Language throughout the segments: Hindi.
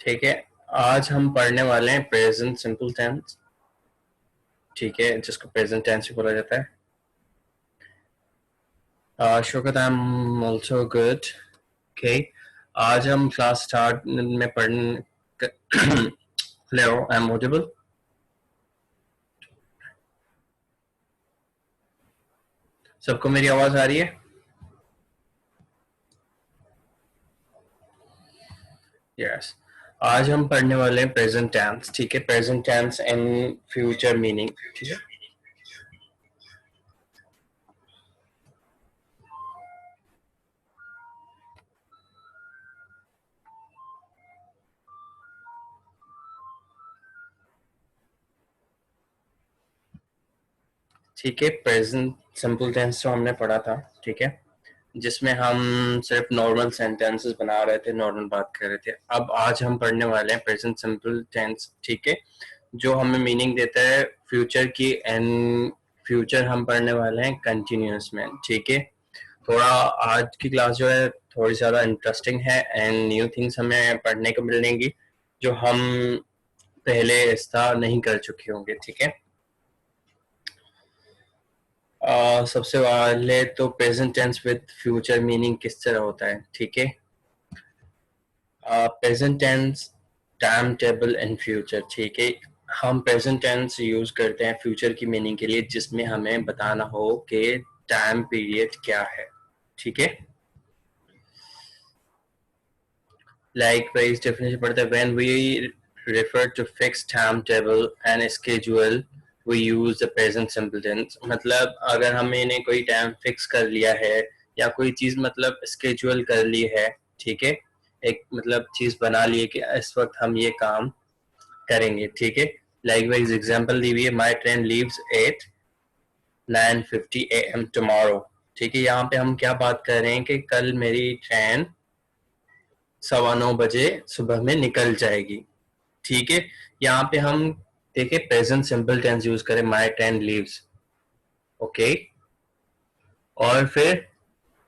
ठीक है, आज हम पढ़ने वाले हैं प्रेजेंट सिंपल टेंस। ठीक है, जिसको प्रेजेंट टेंस भी बोला जाता है। शुक्र, I am also good. Okay, आज हम क्लास स्टार्ट में पढ़ने हेलो, आई एम ऑडिबल? सबको मेरी आवाज आ रही है? यस। आज हम पढ़ने वाले हैं प्रेजेंट टेंस। ठीक है, present tense and future meaning. ठीक है, ठीक है। प्रेजेंट सिंपल टेंस जो हमने पढ़ा था, ठीक है, जिसमें हम सिर्फ नॉर्मल सेंटेंसेस बना रहे थे, नॉर्मल बात कर रहे थे। अब आज हम पढ़ने वाले हैं प्रेजेंट सिंपल टेंस। ठीक है, जो हमें मीनिंग देता है फ्यूचर की, एंड फ्यूचर हम पढ़ने वाले हैं कंटिन्यूअस में। ठीक है, थोड़ा आज की क्लास जो है थोड़ी ज़्यादा इंटरेस्टिंग है एंड न्यू थिंग्स हमें पढ़ने को मिलेंगी जो हम पहले ऐसा नहीं कर चुके होंगे। ठीक है, सबसे पहले तो present tense with future meaning किस तरह होता है। ठीक है, present tense, time table and future. ठीक है, हम प्रेजेंट टेंस यूज करते हैं फ्यूचर की मीनिंग के लिए, जिसमें हमें बताना हो कि टाइम पीरियड क्या है। ठीक है, लाइक वाइज डेफिनेशन पढ़ते हैं, when we refer to fixed timetable and schedule we use the present simple tense। मतलब अगर हमने कोई टाइम फिक्स कर लिया है या कोई चीज मतलब स्केड्यूल कर ली है, ठीक है, एक मतलब चीज बना ली है कि इस वक्त हम ये काम करेंगे। ठीक है, लाइक वाइज एग्जांपल दी हुई है, my train leaves eight 9:50 AM tomorrow. ठीक है, यहाँ पे हम क्या बात कर रहे हैं कि कल मेरी ट्रेन 9:15 बजे सुबह में निकल जाएगी। ठीक है, यहाँ पे हम देखें प्रेजेंट सिंपल टेंस यूज करें, माय ट्रेन लीव्स। ओके, और फिर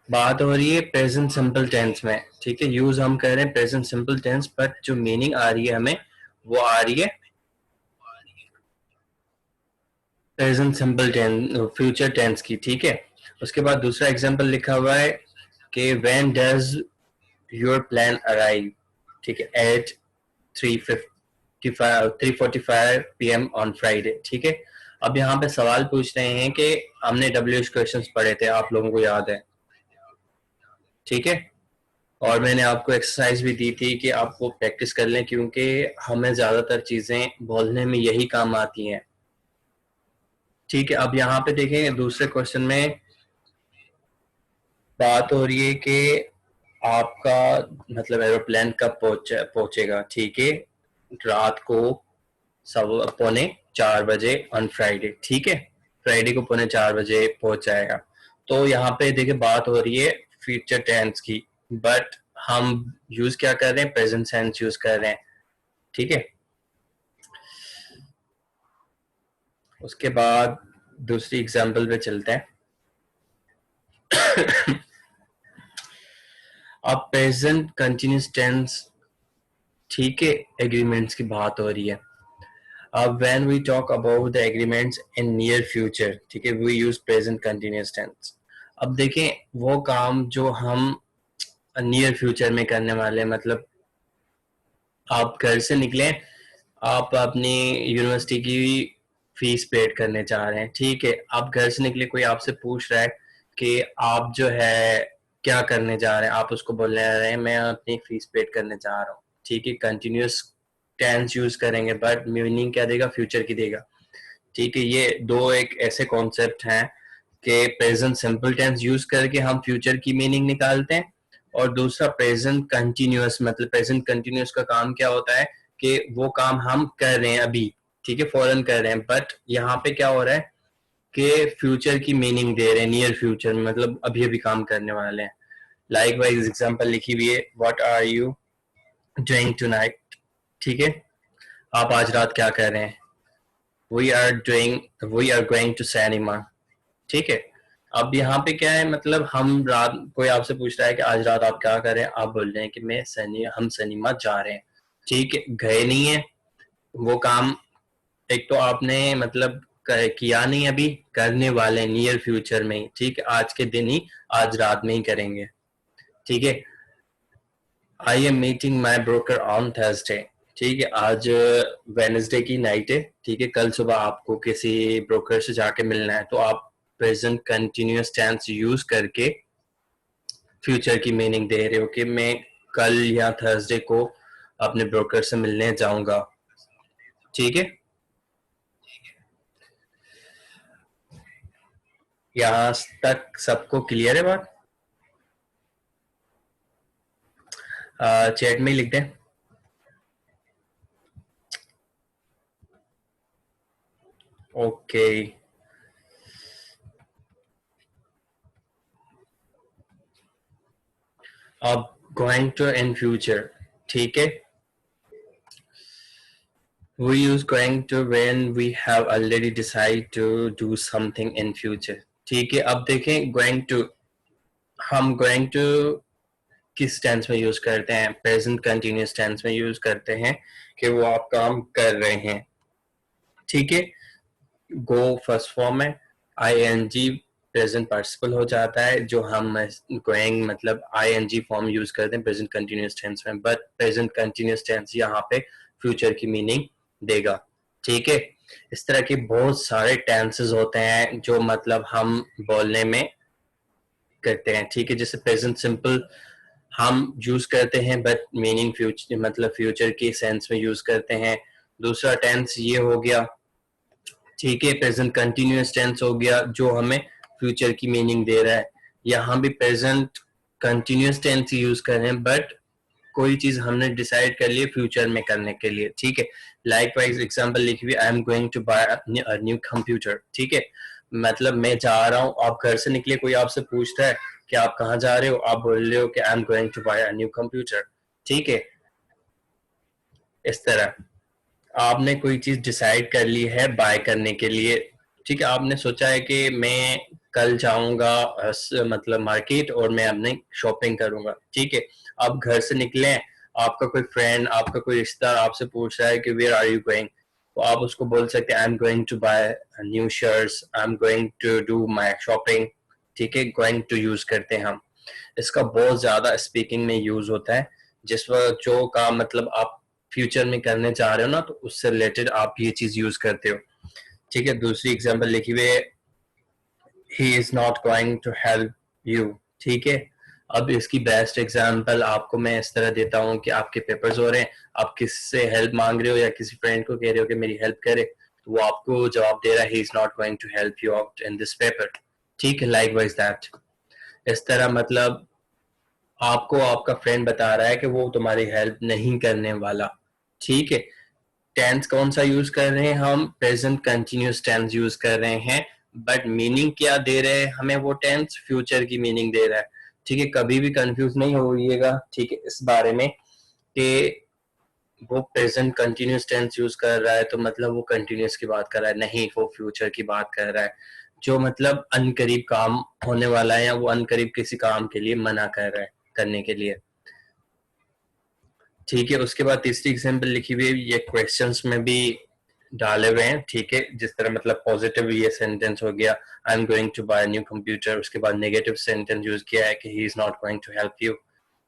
बात हो रही है प्रेजेंट सिंपल टेंस में। ठीक है, यूज हम कर रहे हैं प्रेजेंट सिंपल टेंस, बट जो मीनिंग आ रही है हमें वो आ रही है present simple tense, future tense की। ठीक है, उसके बाद दूसरा एग्जांपल लिखा हुआ है कि when does your plan arrive. ठीक है, एट 3:45 PM ऑन फ्राइडे। ठीक है, अब यहाँ पे सवाल पूछ रहे हैं कि हमने WH क्वेश्चंस पढ़े थे, आप लोगों को याद है? ठीक है, और मैंने आपको एक्सरसाइज भी दी थी कि आप वो प्रैक्टिस कर लें, क्योंकि हमें ज्यादातर चीजें बोलने में यही काम आती हैं। ठीक है, अब यहाँ पे देखें दूसरे क्वेश्चन में बात हो रही है कि आपका मतलब एरोप्लेन कब पहुंचेगा। ठीक है, रात को 3:45 ऑन फ्राइडे। ठीक है, फ्राइडे को 3:45 पहुंच जाएगा। तो यहाँ पे देखिए बात हो रही है फ्यूचर टेंस की, बट हम यूज क्या कर रहे हैं, प्रेजेंट टेंस यूज कर रहे हैं। ठीक है, उसके बाद दूसरी एग्जांपल पे चलते हैं। अब प्रेजेंट कंटिन्यूस टेंस, ठीक है, एग्रीमेंट्स की बात हो रही है। अब when we talk about the agreements in near future, ठीक है, we use present continuous tense। अब देखें वो काम जो हम नियर फ्यूचर में करने वाले हैं, मतलब आप घर से निकले, आप अपनी यूनिवर्सिटी की फीस पेड करने चाह रहे हैं। ठीक है, आप घर से निकले, कोई आपसे पूछ रहा है कि आप जो है क्या करने जा रहे हैं, आप उसको बोलने आ रहे हैं मैं अपनी फीस पेड करने जा रहा हूँ। ठीक है, कंटिन्यूस टेंस यूज करेंगे, बट मीनिंग क्या देगा, फ्यूचर की देगा। ठीक है, ये दो एक ऐसे कॉन्सेप्ट हैं कि प्रेजेंट सिंपल टेंस यूज करके हम फ्यूचर की मीनिंग निकालते हैं, और दूसरा प्रेजेंट कंटिन्यूअस, मतलब प्रेजेंट कंटिन्यूअस का काम क्या होता है कि वो काम हम कर रहे हैं अभी, ठीक है, फौरन कर रहे हैं, बट यहाँ पे क्या हो रहा है कि फ्यूचर की मीनिंग दे रहे हैं, नियर फ्यूचर में, मतलब अभी अभी काम करने वाले हैं। लाइक वाइज एग्जांपल लिखी हुई है, what are you doing tonight. ठीक है, आप आज रात क्या कर रहे हैं, we are going to cinema. ठीक है, अब यहाँ पे क्या है, मतलब हम रात, कोई आपसे पूछ रहा है कि आज रात आप क्या कर रहे हैं, आप बोल रहे हैं कि हम सिनेमा जा रहे हैं। ठीक है, गए नहीं है वो काम, एक तो आपने मतलब किया नहीं, अभी करने वाले नियर फ्यूचर में ही, ठीक है, आज के दिन ही, आज रात में ही करेंगे। ठीक है, I am meeting my broker on Thursday. ठीक है, आज वेनसडे की नाइट है, ठीक है, कल सुबह आपको किसी ब्रोकर से जाके मिलना है, तो आप प्रेजेंट कंटिन्यूअस टेंस यूज करके फ्यूचर की मीनिंग दे रहे हो कि मैं कल या थर्सडे को अपने ब्रोकर से मिलने जाऊंगा। ठीक है, यहाँ तक सबको क्लियर है बात? चैट में ही लिख दें। ओके, अब गोइंग टू इन फ्यूचर, ठीक है, we use going to when we have already decided to do something in future। ठीक है, अब देखें going to, हम going to किस टेंस में यूज करते हैं? प्रेजेंट कंटिन्यूअस टेंस में यूज करते हैं कि वो आप काम कर रहे हैं। ठीक है, गो फर्स्ट फॉर्म है, आईएनजी प्रेजेंट पार्टिसिपल हो जाता है, जो हम गोइंग मतलब आईएनजी फॉर्म यूज करते हैं प्रेजेंट कंटिन्यूअस टेंस में, बट प्रेजेंट कंटिन्यूअस टेंस यहाँ पे फ्यूचर की मीनिंग देगा। ठीक है, इस तरह के बहुत सारे टेंसेस होते हैं जो मतलब हम बोलने में करते हैं। ठीक है, जैसे प्रेजेंट सिंपल हम यूज करते हैं बट मीनिंग फ्यूचर मतलब फ्यूचर के सेंस में यूज करते हैं। दूसरा टेंस ये हो गया, ठीक है, प्रेजेंट कंटिन्यूअस टेंस हो गया जो हमें फ्यूचर की मीनिंग दे रहा है। यहाँ भी प्रेजेंट कंटिन्यूअस टेंस यूज कर रहे हैं बट कोई चीज हमने डिसाइड कर लिया फ्यूचर में करने के लिए। ठीक है, लाइक वाइज एग्जांपल लिखी हुई, I am going to buy a new computer. ठीक है, मतलब मैं जा रहा हूँ, आप घर से निकले, कोई आपसे पूछता है कि आप कहाँ जा रहे हो, आप बोल रहे हो कि I am going to buy a new computer. ठीक है, इस तरह आपने कोई चीज डिसाइड कर ली है बाय करने के लिए। ठीक है, आपने सोचा है कि मैं कल जाऊंगा मतलब मार्केट और मैं अपनी शॉपिंग करूंगा। ठीक है, आप घर से निकले, आपका कोई फ्रेंड, आपका कोई रिश्तेदार आपसे पूछ रहा है कि वेयर आर यू गोइंग, तो आप उसको बोल सकते हैं I am going to buy new shirts, I am going to do my shopping. ठीक है, गोइंग टू यूज करते हैं हम, इसका बहुत ज्यादा स्पीकिंग में यूज होता है। जिस वक्त जो काम मतलब आप फ्यूचर में करने जा रहे हो ना, तो उससे रिलेटेड आप ये चीज यूज करते हो। ठीक है, दूसरी एग्जांपल लिखी हुई है, he is not going to help you. ठीक है, अब इसकी बेस्ट एग्जांपल आपको मैं इस तरह देता हूँ कि आपके पेपर्स हो रहे हैं, आप किससे हेल्प मांग रहे हो या किसी फ्रेंड को कह रहे हो कि मेरी हेल्प करे, तो वो आपको जवाब दे रहा है he is not going to help you out in this paper. ठीक है, लाइक वाइज दैट, इस तरह मतलब आपको आपका फ्रेंड बता रहा है कि वो तुम्हारी हेल्प नहीं करने वाला। ठीक है, टेंस कौन सा यूज कर रहे हैं हम? प्रेजेंट कंटिन्यूअस टेंस यूज कर रहे हैं, बट मीनिंग क्या दे रहे हैं हमें? वो टेंस फ्यूचर की मीनिंग दे रहा है। ठीक है, कभी भी कंफ्यूज नहीं होइएगा, ठीक है, इस बारे में कि वो प्रेजेंट कंटिन्यूअस टेंस यूज कर रहा है तो मतलब वो कंटिन्यूअस की बात कर रहा है, नहीं, वो फ्यूचर की बात कर रहा है, जो मतलब अनकरीब काम होने वाला है या वो अनकरीब किसी काम के लिए मना कर रहा है करने के लिए। ठीक है, उसके बाद तीसरी एग्जाम्पल लिखी हुई है, ये क्वेश्चंस में भी डाले हुए हैं। ठीक है, जिस तरह मतलब पॉजिटिव ये सेंटेंस हो गया, I am going to buy new computer, उसके बाद नेगेटिव सेंटेंस यूज किया है कि he is not going to help you.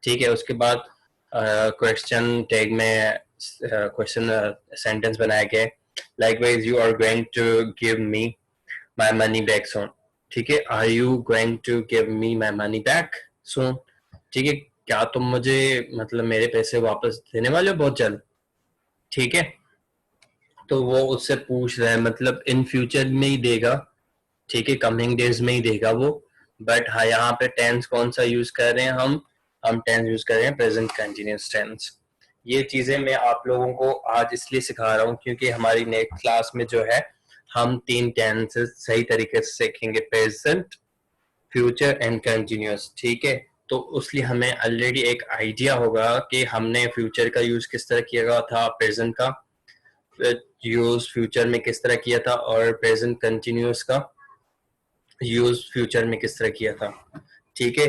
ठीक है, उसके बाद क्वेश्चन टैग में क्वेश्चन सेंटेंस बनाया गया, likewise you are going to give me my money back soon. ठीक है, are you going to give me my money back soon. ठीक है, क्या तुम मुझे मतलब मेरे पैसे वापस देने वाले हो बहुत जल्द? ठीक है, तो वो उससे पूछ रहा है मतलब इन फ्यूचर में ही देगा। ठीक है, कमिंग डेज में ही देगा वो, बट हाँ यहाँ पे टेंस कौन सा यूज कर रहे हैं हम टेंस यूज कर रहे हैं प्रेजेंट कंटिन्यूअस टेंस। ये चीजें मैं आप लोगों को आज इसलिए सिखा रहा हूँ क्योंकि हमारी नेक्स्ट क्लास में जो है हम 3 टेंसेस सही तरीके से सीखेंगे, प्रेजेंट, फ्यूचर एंड कंटिन्यूअस। ठीक है, तो उसलिए हमें ऑलरेडी एक आइडिया होगा कि हमने फ्यूचर का यूज किस तरह किया था, प्रेजेंट का यूज फ्यूचर में किस तरह किया था, और प्रेजेंट कंटिन्यूअस का यूज फ्यूचर में किस तरह किया था। ठीक है,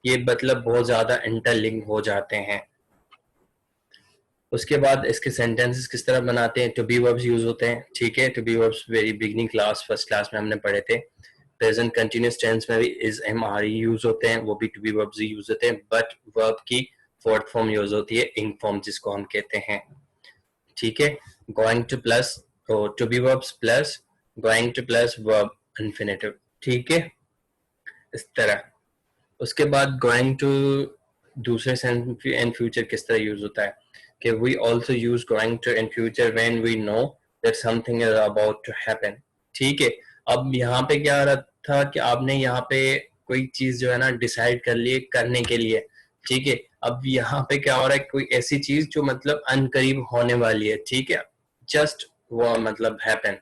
ये मतलब बहुत ज्यादा इंटरलिंक हो जाते हैं। उसके बाद इसके सेंटेंसेस किस तरह बनाते हैं, टू बी वर्ब्स यूज होते हैं, ठीक है। To be verbs very beginning class, first class में हमने पढ़े थे। प्रेजेंट कंटिन्यूस टेंस में भी इज, एम, आर यूज होते हैं, वो भी टू बी वर्ब्स यूज होते हैं, बट वर्ब की फोर्थ फॉर्म यूज होती है, इंग फॉर्म, जिसको हम कहते हैं, ठीक है। Going to plus, to be verbs plus going to plus verb infinitive, ठीक है, इस तरह। उसके बाद गोइंग टू दूसरे सेंस एंड फ्यूचर किस तरह यूज होता है कि we also use going to in future when we know that something is about to happen, ठीक है। अब यहाँ पे क्या आ रहा था कि आपने यहाँ पे कोई चीज जो है ना डिसाइड कर ली करने के लिए, ठीक है। अब यहाँ पे क्या हो रहा है, कोई ऐसी चीज जो मतलब अनकरीब होने वाली है, ठीक है, जस्ट वो मतलब हैपन,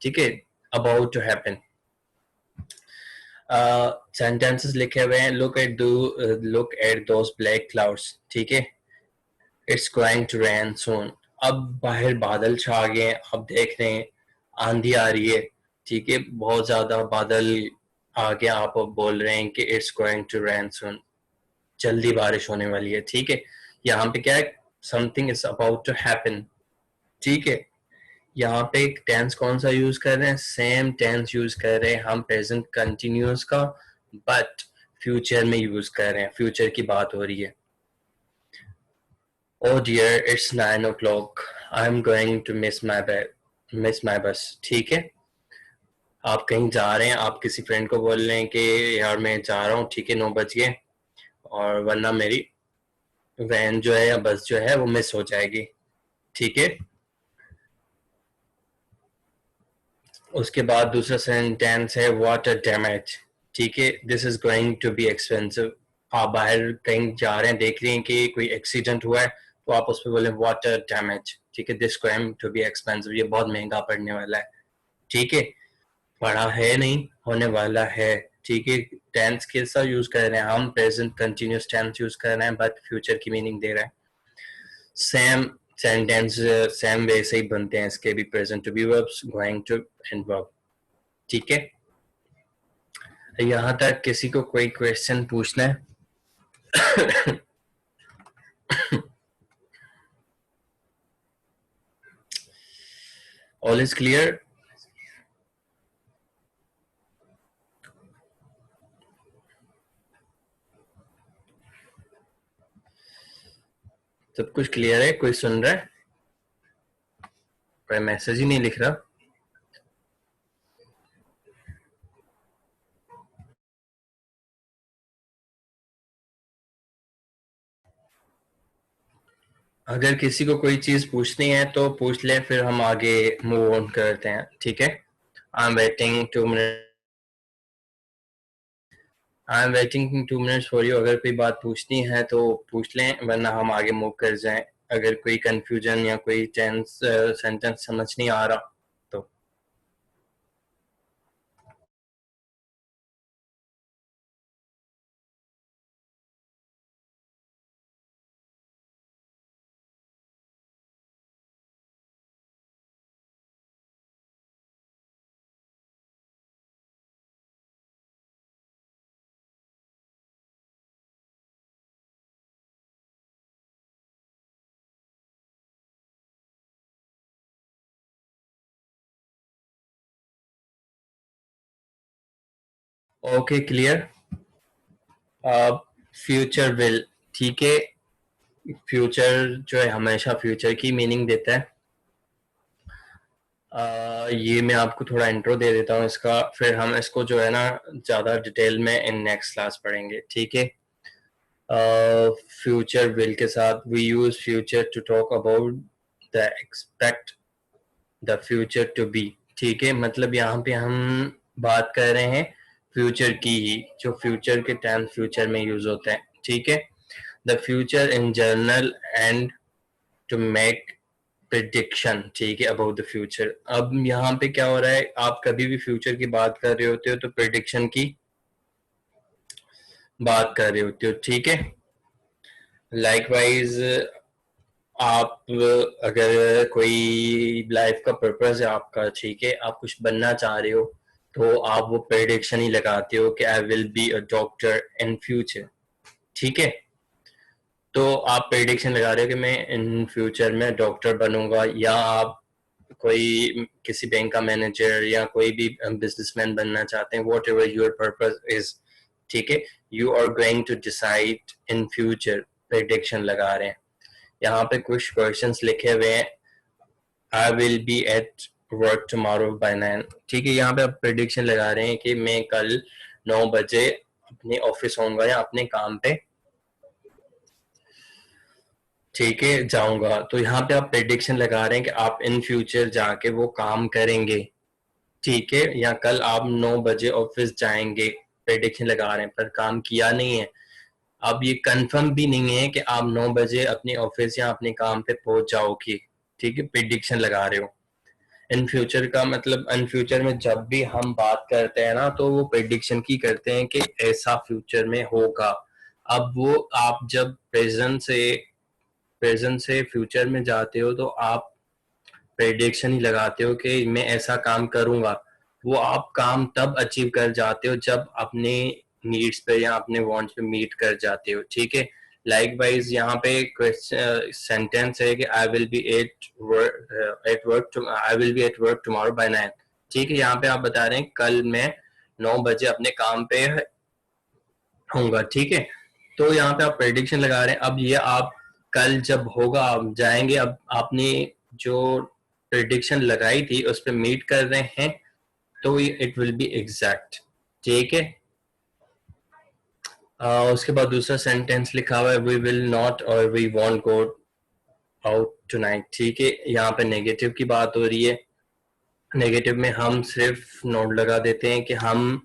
ठीक है, अबाउट टू हैपन। सेंटेंसेस लिखे हुए हैं, look at those black clouds, ठीक है, इट्स गोइंग टू रेन सून। अब बाहर बादल छा गए हैं, अब देख रहे हैं आंधी आ रही है, ठीक है, बहुत ज्यादा बादल आ गया, आप अब बोल रहे हैं कि इट्स गोइंग टू रेन सून, जल्दी बारिश होने वाली है, ठीक है। यहाँ पे क्या है, something is about to happen, ठीक है। यहाँ पे टेंस कौन सा यूज कर रहे हैं, सेम टेंस यूज कर रहे हैं हम, प्रेजेंट कंटिन्यूअस का, बट फ्यूचर में यूज कर रहे हैं, फ्यूचर की बात हो रही है। Oh dear, it's 9 o'clock. I'm going to miss my bus. ठीक है, आप कहीं जा रहे हैं, आप किसी फ्रेंड को बोल रहे हैं कि यार मैं जा रहा हूँ, ठीक है, 9 बज गए, और वरना मेरी वैन जो है या बस जो है वो मिस हो जाएगी, ठीक है। उसके बाद दूसरा सेंटेंस है वाटर डैमेज, ठीक है, this is going to be expensive. आप बाहर कहीं जा रहे हैं, देख रहे हैं कि कोई एक्सीडेंट हुआ है, तो आप उस पर बोले वाटर डैमेज, ठीक है, this going to be expensive, ये बहुत महंगा पड़ने वाला है, ठीक है, पड़ा है नहीं, होने वाला है, ठीक है। टेंस कैसा यूज कर रहे हैं हम, प्रेजेंट कंटिन्यूअस टेंस यूज कर रहे हैं, बट फ्यूचर की मीनिंग दे रहे हैं। सेम सेंटेंस सेम वैसे ही बनते हैं इसके भी, present to be verbs, going to and verb, ठीक है। यहाँ तक किसी को कोई क्वेश्चन पूछना है? All is clear? सब कुछ क्लियर है? कोई सुन रहा है? कोई मैसेज ही नहीं लिख रहा? अगर किसी को कोई चीज पूछनी है तो पूछ ले, फिर हम आगे मूव ऑन करते हैं, ठीक है। I am waiting 2 minutes for you. अगर कोई बात पूछनी है तो पूछ लें, वरना हम आगे मूव कर जाएं, अगर कोई कंफ्यूजन या कोई टेंस सेंटेंस समझ नहीं आ रहा तो। Okay, clear. फ्यूचर विल, ठीक है, फ्यूचर जो है हमेशा फ्यूचर की मीनिंग देता है। ये मैं आपको थोड़ा इंट्रो दे देता हूँ इसका, फिर हम इसको जो है ना ज़्यादा डिटेल में इन नेक्स्ट क्लास पढ़ेंगे, ठीक है। फ्यूचर विल के साथ we use future to talk about the expect the future to be, ठीक है, मतलब यहाँ पे हम बात कर रहे हैं फ्यूचर की ही, जो फ्यूचर के टाइम फ्यूचर में यूज होता है, ठीक है। The future in journal and to make prediction, ठीक है, अबाउट द फ्यूचर। अब यहाँ पे क्या हो रहा है, आप कभी भी फ्यूचर की बात कर रहे होते हो तो प्रिडिक्शन की बात कर रहे होते हो, ठीक है। लाइकवाइज आप अगर कोई लाइफ का पर्पस है आपका, ठीक है, आप कुछ बनना चाह रहे हो, तो आप वो प्रेडिक्शन ही लगाते हो कि I will be a doctor in future, ठीक है। तो आप प्रेडिक्शन लगा रहे हो कि मैं इन फ्यूचर में डॉक्टर बनूंगा, या आप कोई किसी बैंक का मैनेजर या कोई भी बिजनेसमैन बनना चाहते हैं, whatever your purpose is, ठीक है, you are going to decide in future, prediction लगा रहे हैं। यहाँ पे कुछ क्वेश्चंस लिखे हुए हैं, I will be at work tomorrow by 9, ठीक है, यहाँ पे आप प्रेडिक्शन लगा रहे हैं कि मैं कल 9 बजे अपने ऑफिस होऊंगा या अपने काम पे, ठीक है, जाऊंगा। तो यहाँ पे आप प्रेडिक्शन लगा रहे हैं कि आप इन फ्यूचर जाके वो काम करेंगे, ठीक है, या कल आप 9 बजे ऑफिस जाएंगे, प्रेडिक्शन लगा रहे हैं, पर काम किया नहीं है। अब ये कंफर्म भी नहीं है कि आप 9 बजे अपने ऑफिस या अपने काम पे पहुंच जाओगे, ठीक है, प्रेडिक्शन लगा रहे हो। इन फ्यूचर का मतलब इन फ्यूचर में जब भी हम बात करते हैं ना, तो वो प्रेडिक्शन की करते हैं कि ऐसा फ्यूचर में होगा। अब वो आप जब प्रेजेंट से फ्यूचर में जाते हो तो आप प्रेडिक्शन ही लगाते हो कि मैं ऐसा काम करूंगा। वो आप काम तब अचीव कर जाते हो जब अपने नीड्स पे या अपने वांट्स पे मीट कर जाते हो, ठीक है। लाइक वाइज यहाँ पे सेंटेंस है कि I will be at work tomorrow by 9, ठीक है। यहाँ पे आप बता रहे हैं कल मैं 9 बजे अपने काम पे होऊंगा, ठीक है। तो यहाँ पे आप प्रेडिक्शन लगा रहे हैं। अब ये आप कल जब होगा आप जाएंगे, अब आपने जो प्रेडिक्शन लगाई थी उस पर मीट कर रहे हैं, तो इट विल बी एग्जैक्ट, ठीक है। उसके बाद दूसरा सेंटेंस लिखा हुआ है वी विल नॉट और we won't go out tonight, ठीक है। यहाँ पे नेगेटिव की बात हो रही है। नेगेटिव में हम सिर्फ नोट लगा देते हैं कि हम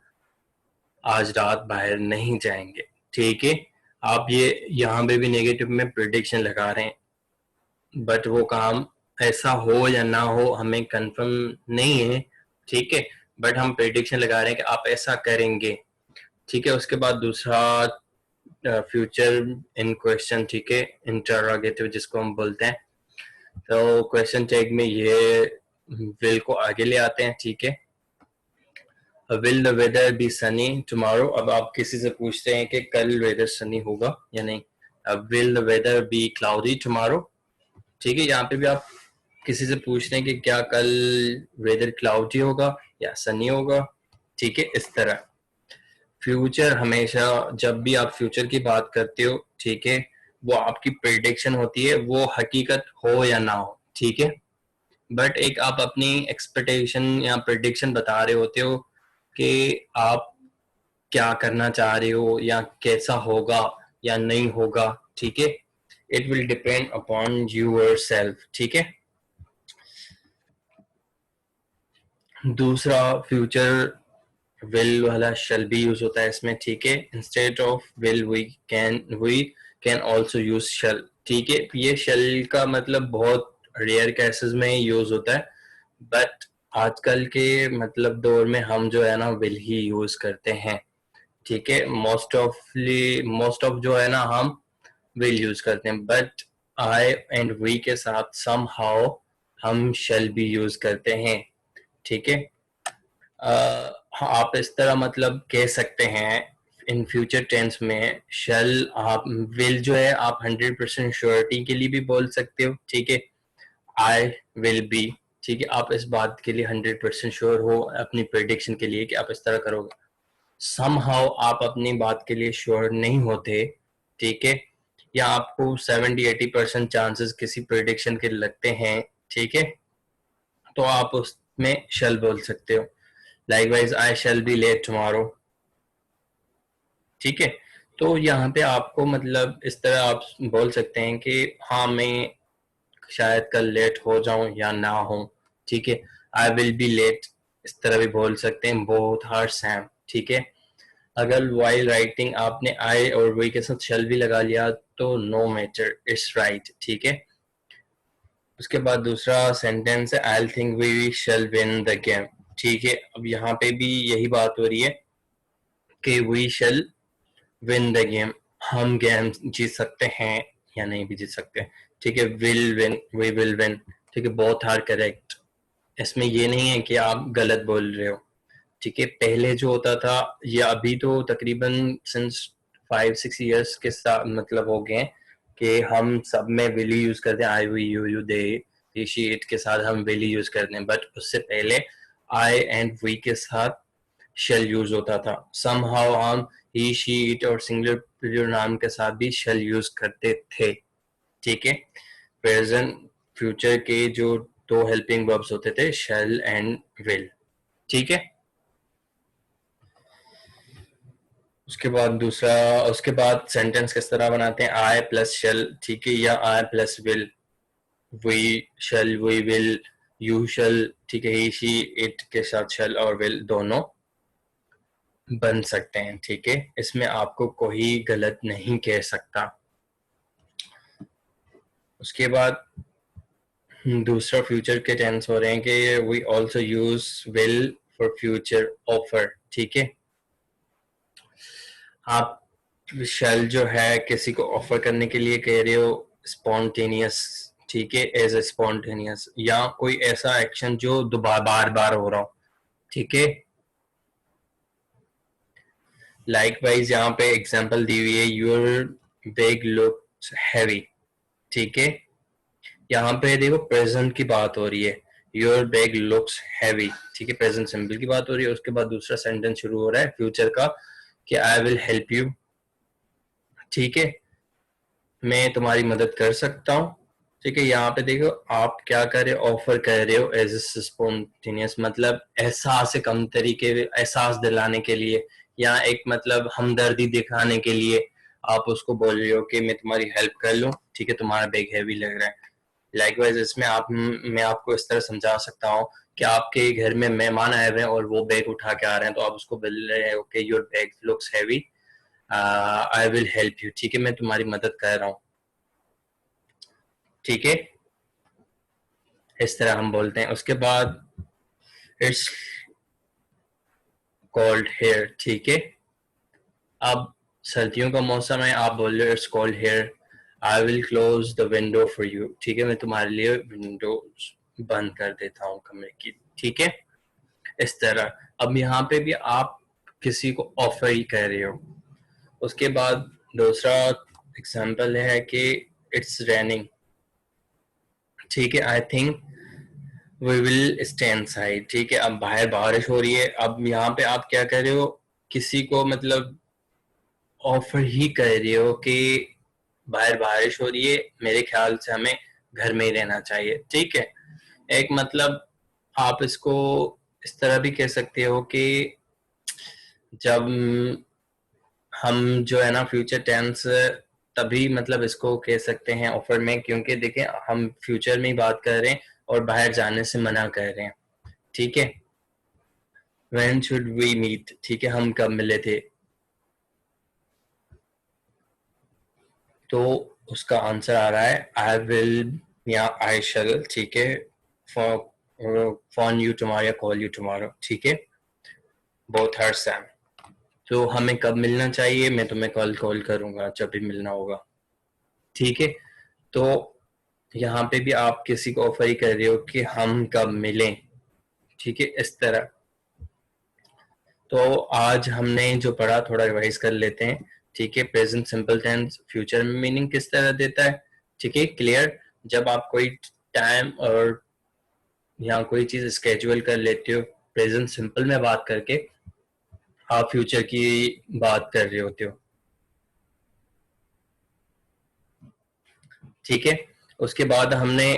आज रात बाहर नहीं जाएंगे, ठीक है। आप ये यहाँ पे भी नेगेटिव में प्रिडिक्शन लगा रहे हैं, बट वो काम ऐसा हो या ना हो हमें कंफर्म नहीं है, ठीक है, बट हम प्रिडिक्शन लगा रहे हैं कि आप ऐसा करेंगे, ठीक है। उसके बाद दूसरा फ्यूचर इन क्वेश्चन, ठीक है, इंटरोगेटिव जिसको हम बोलते हैं। तो क्वेश्चन टैग में ये विल को आगे ले आते हैं, ठीक है। Will the weather be sunny tomorrow, अब आप किसी से पूछते हैं कि कल वेदर सनी होगा या नहीं। अब will the weather be cloudy tomorrow, ठीक है। यहाँ पे भी आप किसी से पूछ रहे हैं कि क्या कल वेदर क्लाउडी होगा या सनी होगा, ठीक है, इस तरह। फ्यूचर हमेशा जब भी आप फ्यूचर की बात करते हो, ठीक है, वो आपकी प्रेडिक्शन होती है, वो हकीकत हो या ना हो, ठीक है। बट एक आप अपनी एक्सपेक्टेशन या प्रेडिक्शन बता रहे होते हो कि आप क्या करना चाह रहे हो या कैसा होगा या नहीं होगा, ठीक है। It will depend upon yourself, ठीक है। दूसरा फ्यूचर विल वाला शैल भी यूज होता है इसमें, ठीक है। Instead of will we can also use shall, ठीक है। ये शैल का मतलब बहुत रेयर केसेस में यूज होता है, बट आजकल के मतलब दौर में हम जो है ना विल ही यूज करते हैं, ठीक है। मोस्ट ऑफ जो है ना हम विल यूज करते हैं, बट आई एंड वी के साथ सम हाउ हम शैल भी यूज करते हैं, ठीक है। आप इस तरह मतलब कह सकते हैं इन फ्यूचर टेंस में शैल, आप विल जो है आप 100% श्योरिटी के लिए भी बोल सकते हो, ठीक है। आई विल बी, ठीक है, आप इस बात के लिए 100% श्योर हो अपनी प्रेडिक्शन के लिए कि आप इस तरह करोगे। समहाउ आप अपनी बात के लिए श्योर नहीं होते, ठीक है, या आपको 70-80% चांसेस किसी प्रेडिक्शन के लगते हैं, ठीक है, तो आप उसमें शैल बोल सकते हो। Likewise I shall be late tomorrow, ठीक है। तो यहाँ पे आपको मतलब इस तरह आप बोल सकते हैं कि हाँ मैं शायद कल लेट हो जाऊं या ना हो, ठीक है। आई विल बी लेट इस तरह भी बोल सकते हैं, बोथ आर सेम, ठीक है। अगर वाइल राइटिंग आपने आई और वी के साथ शैल भी लगा लिया तो नो मैटर, इट्स राइट, ठीक है। उसके बाद दूसरा सेंटेंस है I think we shall win the game, ठीक है। अब यहाँ पे भी यही बात हो रही है कि we shall win the game, हम गेम जीत सकते हैं या नहीं भी जीत सकते, ठीक है। Will win, we will win, ठीक है, बोथ आर करेक्ट। इसमें ये नहीं है कि आप गलत बोल रहे हो, ठीक है। पहले जो होता था या अभी तो तकरीबन सिंस 5-6 ईयर्स के साथ मतलब हो गए हैं, कि हम सब में विल यूज करते हैं, I, we, you, they, he, she, it के साथ हम विल यूज करते हैं, बट उससे पहले आई एंड वी के साथ शेल यूज होता था। समहाउ हम ही, शी, इट और सिंगुलर प्लूरल नाउन के साथ भी शेल यूज करते थे। ठीक है, प्रेजेंट फ्यूचर के जो दो हेल्पिंग वर्ब्स होते थे, शेल एंड विल। ठीक है, उसके बाद दूसरा, उसके बाद सेंटेंस किस तरह बनाते हैं, आई प्लस शेल, ठीक है, या I plus will, we shall, we will, you shall, ठीक है, ही, शी, इट के साथ शेल और विल दोनों बन सकते हैं। ठीक है, इसमें आपको कोई गलत नहीं कह सकता। उसके बाद दूसरा फ्यूचर के टेंस हो रहे हैं कि we also use will for future offer. ठीक है, आप शेल जो है किसी को ऑफर करने के लिए कह रहे हो, स्पॉन्टेनियस, ठीक है, एज ए स्पॉन्टेनियस, या कोई ऐसा एक्शन जो दोबारा बार बार हो रहा हो। ठीक है, लाइक वाइज यहाँ पे एग्जांपल दी हुई है, योर बैग लुक्स हैवी। ठीक है, यहाँ पे देखो प्रेजेंट की बात हो रही है, योर बैग लुक्स हैवी। ठीक है, प्रेजेंट सिंपल की बात हो रही है। उसके बाद दूसरा सेंटेंस शुरू हो रहा है फ्यूचर का कि आई विल हेल्प यू। ठीक है, मैं तुम्हारी मदद कर सकता हूँ। ठीक है, यहाँ पे देखो आप क्या कर रहे हो, ऑफर कर रहे हो एज ए स्पॉन्टेनियस, मतलब एहसास से कम तरीके, एहसास दिलाने के लिए, या एक मतलब हमदर्दी दिखाने के लिए आप उसको बोल रहे हो कि मैं तुम्हारी हेल्प कर लूँ। ठीक है, तुम्हारा बैग हैवी लग रहा है। लाइकवाइज इसमें मैं आपको इस तरह समझा सकता हूँ कि आपके घर में मेहमान आए हुए हैं और वो बैग उठा के आ रहे हैं, तो आप उसको बोल रहे हो कि your bag looks heavy, I will help you. ठीक है, मैं तुम्हारी मदद कर रहा हूँ। ठीक है, इस तरह हम बोलते हैं। उसके बाद इट्स कोल्ड हेयर। ठीक है, अब सर्दियों का मौसम है, आप बोल रहे हो it's cold here, I will close the window for you. ठीक है, मैं तुम्हारे लिए विंडो बंद कर देता हूँ कमरे की। ठीक है, इस तरह अब यहाँ पे भी आप किसी को ऑफर ही कर रहे हो। उसके बाद दूसरा एग्जाम्पल है कि इट्स रेनिंग। ठीक है, I think we will stay inside. ठीक है, अब बाहर बारिश हो रही है। अब यहाँ पे आप क्या कर रहे हो, किसी को मतलब ऑफर ही कर रहे हो कि बाहर बारिश हो रही है, मेरे ख्याल से हमें घर में ही रहना चाहिए। ठीक है, एक मतलब आप इसको इस तरह भी कह सकते हो कि जब हम जो है ना फ्यूचर टेंस तभी मतलब इसको कह सकते हैं ऑफर में, क्योंकि देखें हम फ्यूचर में ही बात कर रहे हैं और बाहर जाने से मना कर रहे हैं। ठीक है, व्हेन शुड वी मीट, ठीक है, हम कब मिले थे, तो उसका आंसर आ रहा है आई विल या आई शैल। ठीक है, फोन यू टुमारो या कॉल यू टुमारो। ठीक है, बोथ आर सेम। तो हमें कब मिलना चाहिए, मैं तुम्हें कल कॉल करूंगा जब भी मिलना होगा। ठीक है, तो यहाँ पे भी आप किसी को ऑफर ही कर रहे हो कि हम कब मिलें। ठीक है, इस तरह। तो आज हमने जो पढ़ा थोड़ा रिवाइज कर लेते हैं। ठीक है, प्रेजेंट सिंपल टेंस फ्यूचर में मीनिंग किस तरह देता है। ठीक है, क्लियर। जब आप कोई टाइम और यहाँ कोई चीज स्केड्यूल कर लेते हो प्रेजेंट सिंपल में बात करके, आप फ्यूचर की बात कर रहे होते हो। ठीक है, उसके बाद हमने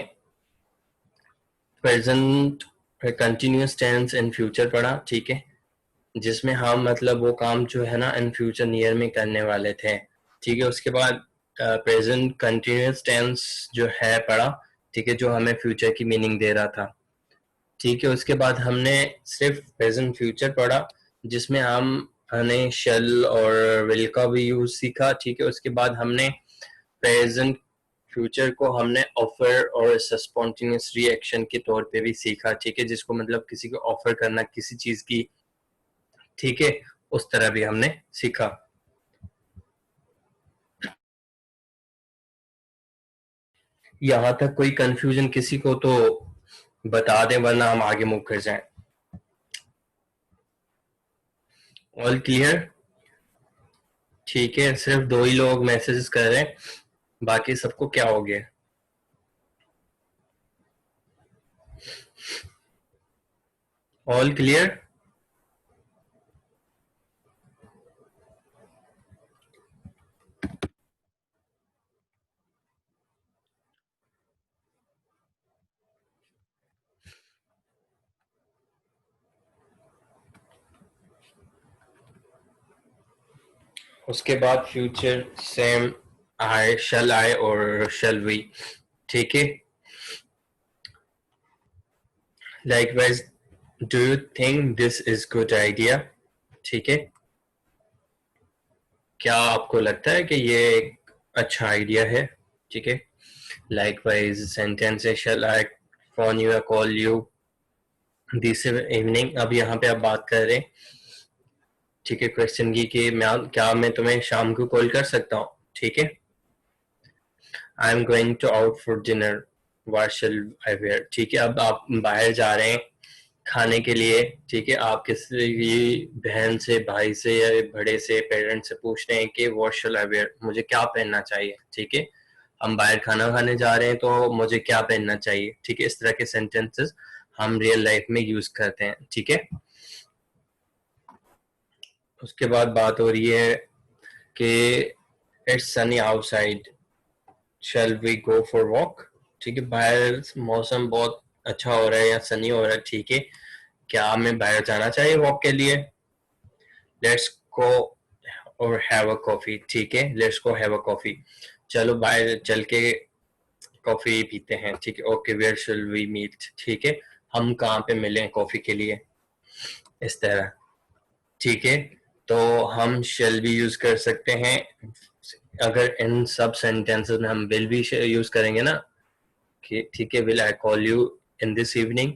present continuous tense in future पढ़ा। ठीक है, जिसमें हम मतलब वो काम जो है ना इन फ्यूचर नियर में करने वाले थे। ठीक है, उसके बाद प्रेजेंट कंटिन्यूअस टेंस जो है पढ़ा। ठीक है, जो हमें फ्यूचर की मीनिंग दे रहा था। ठीक है, उसके बाद हमने सिर्फ प्रेजेंट फ्यूचर पढ़ा, जिसमें हमने शेल और विल का भी यूज सीखा। ठीक है, उसके बाद हमने प्रेजेंट फ्यूचर को हमने ऑफर और स्पॉन्टेनियस रिएक्शन के तौर पे भी सीखा। ठीक है, जिसको मतलब किसी को ऑफर करना किसी चीज की। ठीक है, उस तरह भी हमने सीखा। यहाँ तक कोई कंफ्यूजन किसी को तो बता दें, वरना हम आगे मूव कर जाएं। All clear. ठीक है, सिर्फ दो ही लोग मैसेजेस कर रहे हैं, बाकी सबको क्या हो गया? All clear? उसके बाद फ्यूचर सेम आए, शल आए और शल वी, ठीक है। Likewise, do you think this is good idea? ठीक है, क्या आपको लगता है कि ये एक अच्छा आइडिया है? ठीक है। लाइकवाइज सेंटेंस है, शल आई फोन यू या कॉल यू दिस इवनिंग। अब यहाँ पे आप बात कर रहे हैं, ठीक है, क्वेश्चन की कि क्या मैं तुम्हें शाम को कॉल कर सकता हूँ? ठीक है। I am going to out for dinner, what shall I wear? ठीक है, अब आप बाहर जा रहे हैं खाने के लिए, ठीक है। आप किसी बहन से, भाई से या बड़े से, पेरेंट से पूछ रहे हैं कि व्हाट शैल आई वेयर, मुझे क्या पहनना चाहिए? ठीक है, हम बाहर खाना खाने जा रहे हैं तो मुझे क्या पहनना चाहिए? ठीक है, इस तरह के सेंटेंसेस हम रियल लाइफ में यूज करते हैं, ठीक है। उसके बाद बात हो रही है कि it's sunny outside, shall we go for walk? ठीक है, बाहर मौसम बहुत अच्छा हो रहा है या सनी हो रहा है, ठीक है, क्या हमें बाहर जाना चाहिए वॉक के लिए? लेट्स गो और हैव अ कॉफी, ठीक है, let's go have a coffee, चलो बाहर चल के कॉफी पीते हैं, ठीक है। Okay, where shall we meet? ठीक है, हम कहाँ पे मिलें कॉफी के लिए? इस तरह, ठीक है। तो हम शेल भी यूज कर सकते हैं। अगर इन सब सेंटेंसेस में हम विल भी यूज करेंगे ना, कि ठीक है, will I call you in this evening,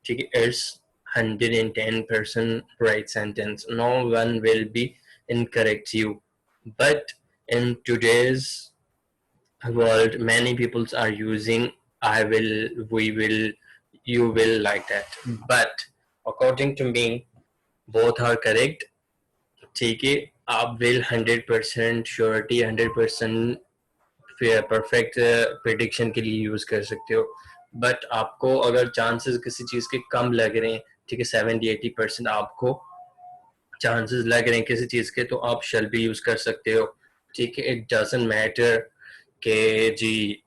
ठीक है, it's 110% right sentence. No one will be incorrect you. But in today's world, many people are using I will, we will, you will, like that. But according to me, both are correct, ठीक है। आप विल 100% श्योरिटी, 100% परफेक्ट प्रिडिक्शन के लिए यूज कर सकते हो। बट आपको अगर चांसेस किसी चीज के कम लग रहे हैं, ठीक है, 70-80% आपको चांसेस लग रहे हैं किसी चीज के, तो आप शैल भी यूज कर सकते हो, ठीक है। इट डजंट मैटर कि जी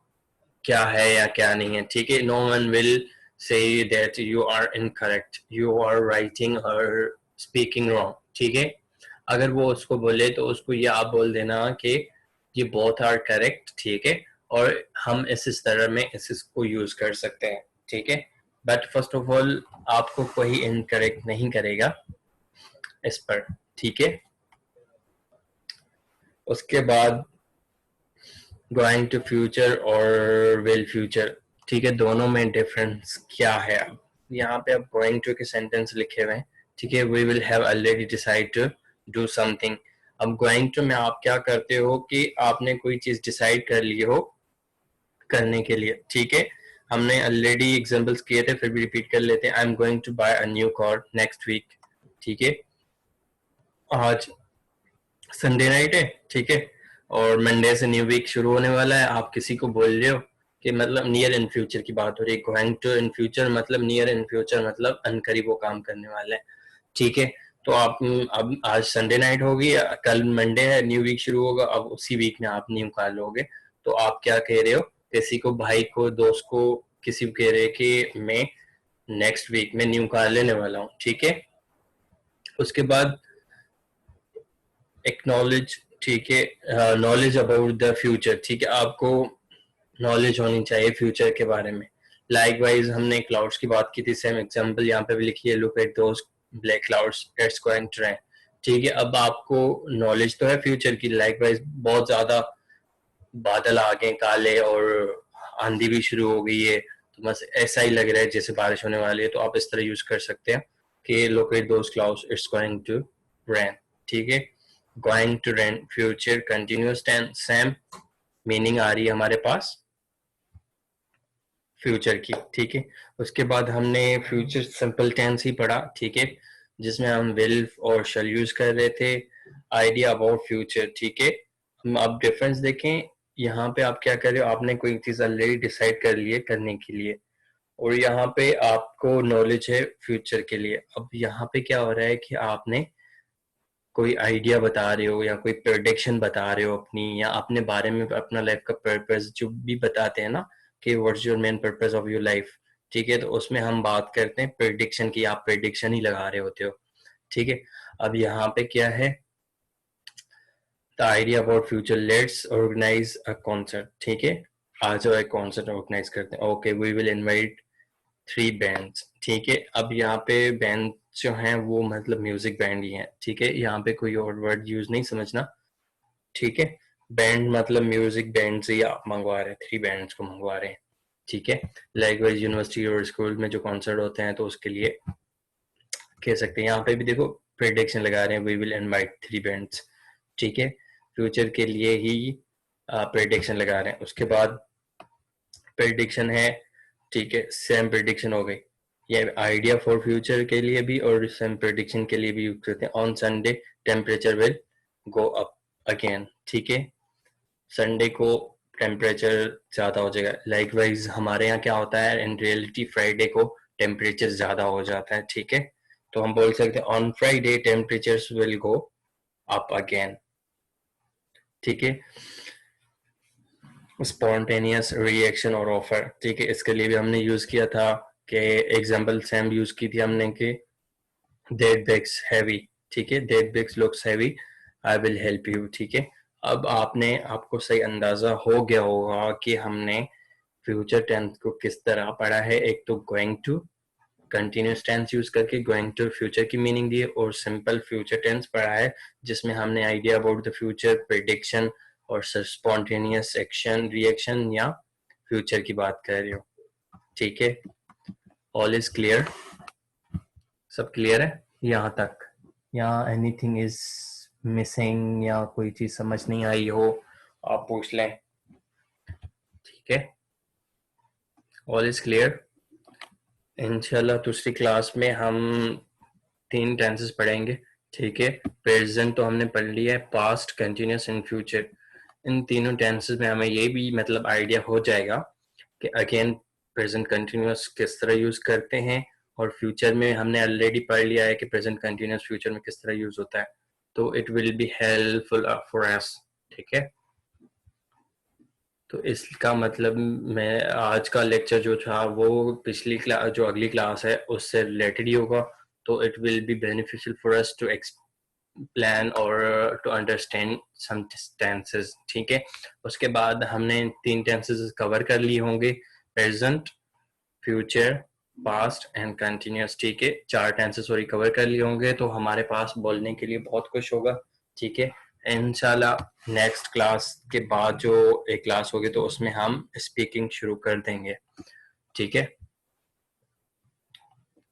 क्या है या क्या नहीं है, ठीक है। No one will say that you are incorrect, you are writing और स्पीकिंग रॉन्ग, ठीक है। अगर वो उसको बोले तो उसको ये आप बोल देना कि ये बोथ आर करेक्ट, ठीक है, और हम इस तरह में इसको यूज कर सकते हैं, ठीक है। बट फर्स्ट ऑफ ऑल, आपको कोई इनकरेक्ट नहीं करेगा इस पर, ठीक है। उसके बाद गोइंग टू फ्यूचर और विल फ्यूचर, ठीक है, दोनों में डिफरेंस क्या है? अब यहाँ पे अब गोइंग टू के सेंटेंस लिखे हुए हैं, ठीक है। We will have already decide to do something. अब गोइंग टू में आप क्या करते हो कि आपने कोई चीज डिसाइड कर ली हो करने के लिए, ठीक है। हमने ऑलरेडी एग्जांपल्स किए थे, फिर भी रिपीट कर लेते हैं। I am going to buy a new car next week, ठीक है। आज संडे नाइट है, ठीक है, और मंडे से न्यू वीक शुरू होने वाला है। आप किसी को बोल रहे हो कि मतलब नियर इन फ्यूचर की बात हो रही है, गोइंग टू इन फ्यूचर मतलब नियर इन फ्यूचर मतलब अनकरीब वो काम करने वाला है, ठीक है। तो आप अब आज संडे नाइट होगी, कल मंडे है, न्यू वीक शुरू होगा, अब उसी वीक में आप न्यू कार लोगे। तो आप क्या कह रहे हो, किसी को, भाई को, दोस्त को, किसी को कह रहे हैं कि मैं नेक्स्ट वीक में न्यू कार लेने वाला हूँ, ठीक है। उसके बाद एक्नॉलेज, ठीक है, नॉलेज अबाउट द फ्यूचर, ठीक है, आपको नॉलेज होनी चाहिए फ्यूचर के बारे में। लाइकवाइज हमने क्लाउड्स की बात की थी, सेम एग्जांपल यहाँ पे भी लिखी है, look at those black clouds, it's going to rain, ठीक है। अब आपको नॉलेज तो है फ्यूचर की, लाइकवाइज बहुत ज्यादा बादल आ गए काले और आंधी भी शुरू हो गई है, तो बस ऐसा ही लग रहा है जैसे बारिश होने वाली है, तो आप इस तरह यूज कर सकते हैं कि look at those clouds, it's going to rain, ठीक है। Going to rain future continuous tense, same meaning आ रही है हमारे पास फ्यूचर की, ठीक है। उसके बाद हमने फ्यूचर सिंपल टेंस ही पढ़ा, ठीक है, जिसमें हम विल और शैल यूज कर रहे थे। आइडिया अबाउट फ्यूचर, ठीक है। हम अब डिफरेंस देखें यहाँ पे आप क्या कर रहे हो, आपने कोई चीज ऑलरेडी डिसाइड कर ली है करने के लिए, और यहाँ पे आपको नॉलेज है फ्यूचर के लिए। अब यहाँ पे क्या हो रहा है कि आपने कोई आइडिया बता रहे हो या कोई प्रोडिक्शन बता रहे हो अपनी, या अपने बारे में अपना लाइफ का पर्पस जो भी बताते हैं ना कि what's your main purpose of your life, ठीक है, तो उसमें हम बात करते हैं प्रेडिक्शन की, आप प्रेडिक्शन ही लगा रहे होते हो, ठीक है। अब यहाँ पे क्या है, the idea about future, let's organise a concert, ठीक है, आ जाओ एक कॉन्सर्ट ऑर्गेनाइज करते हैं, okay we will invite 3 bands, ठीक है। अब यहाँ पे बैंड जो हैं वो मतलब म्यूजिक बैंड ही हैं, ठीक है, यहाँ पे कोई और वर्ड यूज नहीं समझना, ठीक है। बैंड मतलब म्यूजिक बैंड से ही आप मंगवा रहे हैं, 3 बैंड्स को मंगवा रहे हैं, ठीक है। लाइकवाइज यूनिवर्सिटी और स्कूल में जो कॉन्सर्ट होते हैं तो उसके लिए कह सकते हैं, यहाँ पे भी देखो प्रेडिक्शन लगा रहे हैं, वी विल इनवाइट 3 बैंड्स, ठीक है, फ्यूचर के लिए ही प्रेडिक्शन लगा रहे हैं। उसके बाद प्रेडिक्शन है, ठीक है, सेम प्रेडिक्शन हो गई, ये आइडिया फॉर फ्यूचर के लिए भी और सेम प्रेडिक्शन के लिए भी यूज करते हैं। On Sunday temperature will go up again, ठीक है, संडे को टेम्परेचर ज़्यादा हो जाएगा। लाइकवाइज हमारे यहाँ क्या होता है, इन रियलिटी फ्राइडे को टेम्परेचर ज़्यादा हो जाता है, ठीक है, तो हम बोल सकते हैं on Friday temperatures will go up again, ठीक है। स्पॉन्टेनियस रिएक्शन और ऑफर, ठीक है, इसके लिए भी हमने यूज किया था कि एग्जाम्पल सेम यूज की थी हमने कि दैट बैग्स हैवी, ठीक है, that bags looks heavy, I will help you, ठीक है। अब आपको सही अंदाजा हो गया होगा कि हमने फ्यूचर टेंस को किस तरह पढ़ा है। एक तो going to continuous tense use करके गोइंग टू फ्यूचर की मीनिंग दी है, और सिंपल फ्यूचर टेंस पढ़ा है जिसमें हमने idea about the future, prediction और स्पॉन्टेनियस एक्शन रिएक्शन या फ्यूचर की बात कर रहे हो, ठीक है। ऑल इज क्लियर, सब क्लियर है यहाँ तक, या एनीथिंग इज मिसिंग या कोई चीज समझ नहीं आई हो आप पूछ लें, ठीक है। All is clear. इंशाल्लाह दूसरी क्लास में हम 3 टेंसेस पढ़ेंगे, ठीक है। प्रेजेंट तो हमने पढ़ लिया है, पास्ट, कंटिन्यूस एंड फ्यूचर। इन तीनों टेंसेस में हमें ये भी मतलब आइडिया हो जाएगा कि अगेन प्रेजेंट कंटिन्यूस किस तरह यूज करते हैं, और फ्यूचर में हमने ऑलरेडी पढ़ लिया है कि प्रेजेंट कंटिन्यूस फ्यूचर में किस तरह यूज होता है, तो it will be helpful for us, ठीक है। तो इसका मतलब मैं आज का लेक्चर जो था वो पिछली क्लास जो अगली क्लास है उससे रिलेटेड ही होगा, तो it will be beneficial for us to plan और टू अंडरस्टैंड सम टेंसेस, ठीक है। उसके बाद हमने 3 टेंसेस कवर कर लिए होंगे, present, future, past and continuous, ठीक है। 4 टेंसेस और कवर कर लिए होंगे तो हमारे पास बोलने के लिए बहुत कुछ होगा, ठीक है। इंशाल्लाह नेक्स्ट क्लास के बाद जो एक क्लास होगी तो उसमें हम स्पीकिंग शुरू कर देंगे, ठीक है।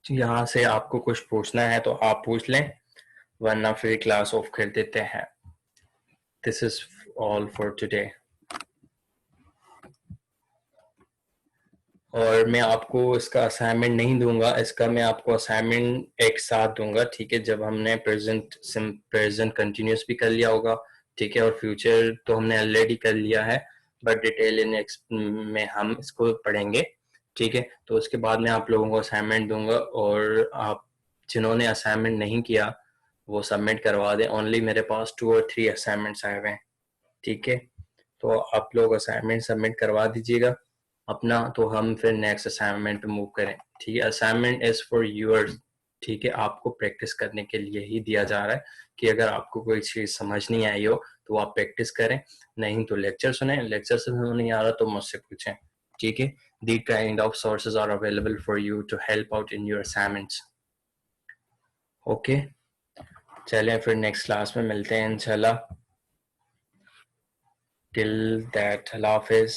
यहाँ से आपको कुछ पूछना है तो आप पूछ लें, वरना फिर क्लास ऑफ कर देते हैं। This is all for today, और मैं आपको इसका असाइनमेंट नहीं दूंगा, इसका मैं आपको असाइनमेंट एक साथ दूंगा, ठीक है, जब हमने प्रेजेंट कंटिन्यूस भी कर लिया होगा, ठीक है, और फ्यूचर तो हमने ऑलरेडी कर लिया है, बट डिटेल इन में हम इसको पढ़ेंगे, ठीक है। तो उसके बाद मैं आप लोगों को असाइनमेंट दूंगा, और आप जिन्होंने असाइनमेंट नहीं किया वो सबमिट करवा दें। ओनली मेरे पास 2 और 3 असाइनमेंट्स आए हुए हैं, ठीक है, तो आप लोग असाइनमेंट सबमिट करवा दीजिएगा अपना, तो हम फिर नेक्स्ट असाइनमेंट पे मूव करें, ठीक है। असाइनमेंट इज फॉर यूअर्स, ठीक है, आपको प्रैक्टिस करने के लिए ही दिया जा रहा है कि अगर आपको कोई चीज़ समझ नहीं आई हो तो आप प्रैक्टिस करें, नहीं तो लेक्चर सुने, लेक्चर से नहीं आ रहा तो मुझसे पूछें, ठीक है। The kind of sources are available for you to help out in your assignments, okay. चलें फिर नेक्स्ट क्लास में मिलते हैं इंशाल्लाह, टिल दैट अल्लाह हाफिज़।